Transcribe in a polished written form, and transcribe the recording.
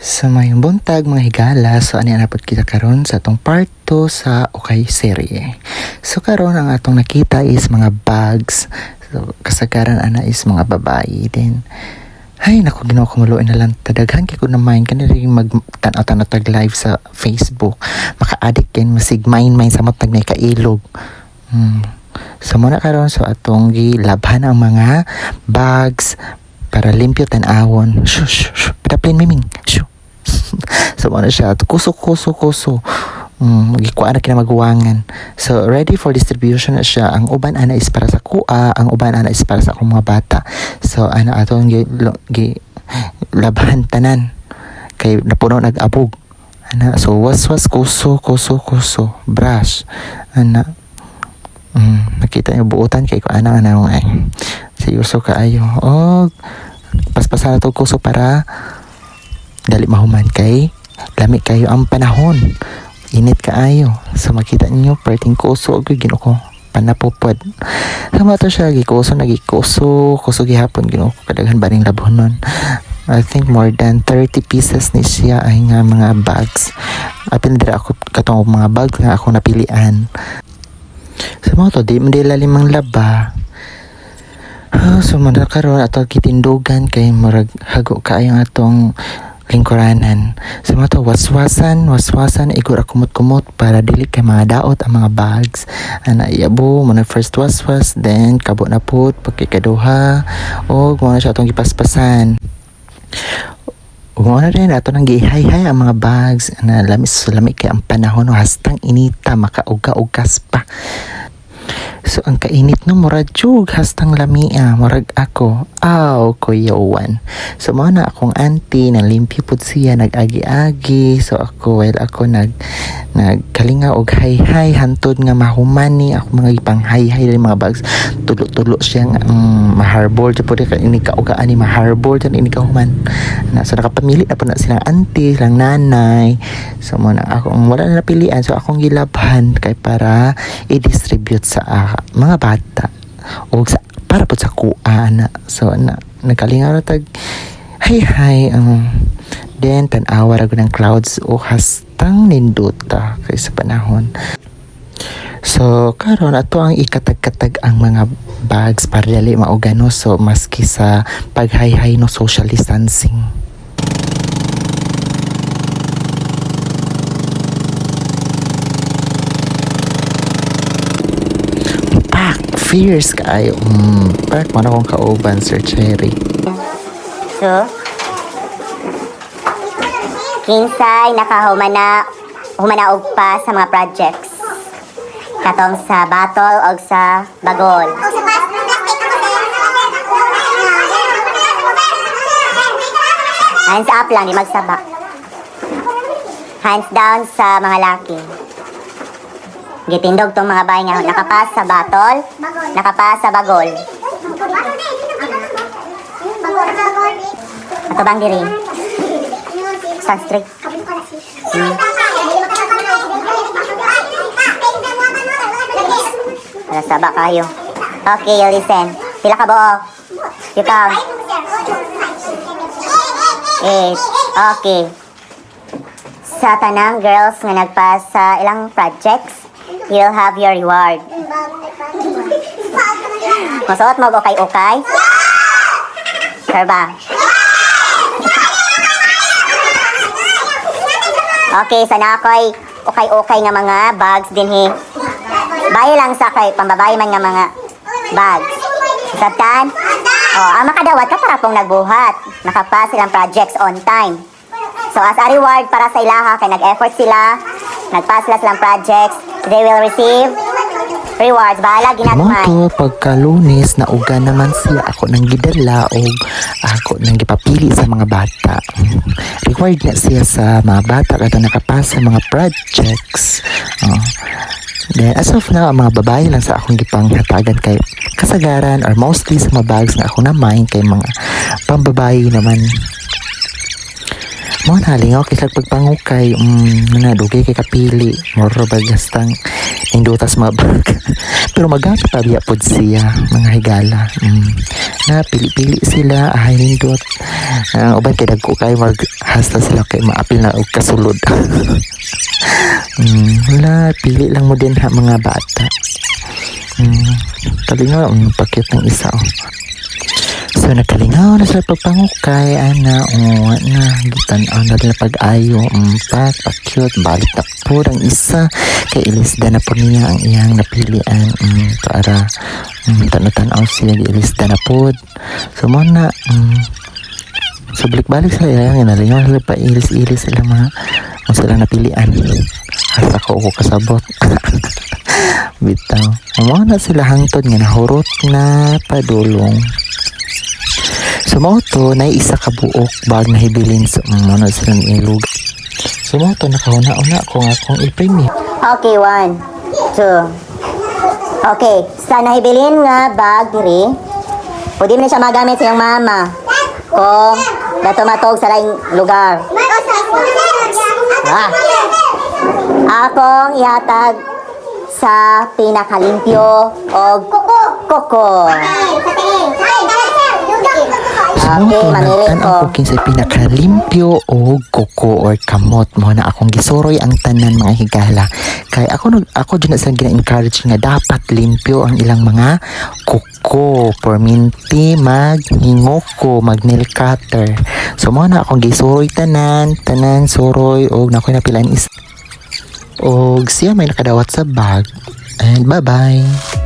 Sa mayong buntag mga higala, so ani napod kita karon sa atong part 2 sa Okay serye. So karon ang atong nakita is mga bags. So kasagaran ana is mga babae din. Ay naku, ginawa ko maluin na lang tadaghan kay ko na mind kanina rin magtanaw-tanaw tag live sa Facebook. Maka-addict ken masig mind sa matag na kailog. So muna karon so atong gilabhan ang mga bags para limpyo tan-awon. Shush. Padaplin miming. Shoo. So muna siya kuso. Magikuan na kinamaguwangan. So ready for distribution na siya. Ang uban ana is para sa kuha, ang uban ana is para sa akong mga bata. So ana atong labhan tanan kay napuno nag-abog. Ana so was kuso brush. Ana nakita niyo buutan kay ko ana ay seryoso kaayo. Paspasan na to kuso para dali mahuman kay lamig kayo ang panahon, init kaayo. So makita niyo perting kuso og Ginoo ko panapupod sama to siya gikuso gihapon Ginoo ko kadaghan ba ring labon nun. I think more than 30 pieces ni siya ay nga mga bags. Apil dira ako katong mga bags nga ako napilian. Sa mga to di lalimang laba. So muna karon ato kitindugan kay murag hago kaayo atong lingkuranan. So mga to waswasan igura kumot para dili kay mga daot ang mga bags. Ana iyabo muna first waswas then kabo na pud pagkikaduha o muna siya atong gipaspasan. Umuna rin ato nang gihay-hay ang mga bags na lamig kay ang panahon hastang inita makauga-ugas pa. So ang kainit no murag jug hastang lamia murag ako kuyawan. So mao na akong auntie na limpyo pud siya nag-agi-agi. So ako nagkalinga og hay hantod nga mahumani ako mga ipanghay-hay rin mga bags tulo siya nga maharbor jud ka ini kaugaan ni maharbor tan ini kahuman na. So nakapamili na po na silang auntie silang nanay. So mo na akong wala na napilian so akong gilabhan kay para i-distribute sa mga bata o para po sa kuha na. So nagkalingaw na tag hay then tan-awa ra ng clouds o hastang ninduta kay sa panahon. So karon ato ang ikatag-katag ang mga bags para dali maugano. So maski sa paghay-hay no social distancing. Fierce kaayo. Park mo na kong kauban, Sir Cherry. So, kinsay humanaog pa sa mga projects. Katong sa battle o sa bagol. Hands up lang, di magsabak. Hands down sa mga laki. Gitindog tong mga bahay nga nakapas sa battle, nakapas sa bagol. Ato bang diri? Sa strict. Saba kayo. Okay, you listen. Pila ka buo? You count. 8. Okay. Sa tanang girls nga nagpas sa ilang projects, you'll have your reward. Masuot mo okay? Sure ba? Okay, sana ako'y okay nga mga bags din he. Bayo lang sa kay pambabae man nga mga bags. Sabtan? Ang makadawat ka para pong nagbuhat. Nakapas silang projects on time. So as a reward para sa ilaha kay nag-effort sila, nagpass sila silang projects, they will receive rewards. Bahala ginagmay. Moto pagkalunes na uga naman siya ako nang gidala o ako nang gipapili sa mga bata. Reward na siya sa mga bata kada nakapasa mga projects. Then as of now ang mga babae lang sa akong gipanghatagan kay kasagaran or mostly sa mga bags na ako na mine kay mga pambabae naman. Mo nalingaw kay sa pagpangukay nadugay kay kapili moro bagastang indutas mabag pero magapa pabiya pod siya mga higala na pili-pili sila ay nindot. Ang uban kay dagko kay mag hasta sila kay maapil na og kasulod. Wala, pili lang mo din ha mga bata. Kalingaw ang pakit ng isa. So nakalingaw na sa pagpangukay ana na gitan-aw na nila pag-ayo pa-cute balik na po ang isa kay ilisda na po niya ang iyang napilian para tan-tanaw siya ilisda na po. So mo na so balik-balik sa iyang nalingaw sila pa ilis-ilis sila mga sila napilian hasta ko kasabot. Bitaw mo na sila hangtod nga nahurot na padulong. Sumoto na isa ka buok bag na hibilin sa mga silang ilog. Sumoto nakahuna-una ko nga akong i-premi. Okay, 1, 2. Okay, sa nahibilin nga bag diri, pwede mo na siya magamit sa iyong mama. Kung natumatog sa laing lugar. Akong ihatag sa pinakalimpyo o koko. Okay, mamili ko. Ako kinsa pinakalimpyo o koko or kamot mo na akong gisuroy ang tanan mga higala. Kay ako dyan sa gina-encourage nga dapat limpyo ang ilang mga koko, porminti, maghingoko, mag-nail cutter. So mo na akong gisuroy tanan suroy og nakoy napilan is og siya may nakadawat sa bag. And bye-bye.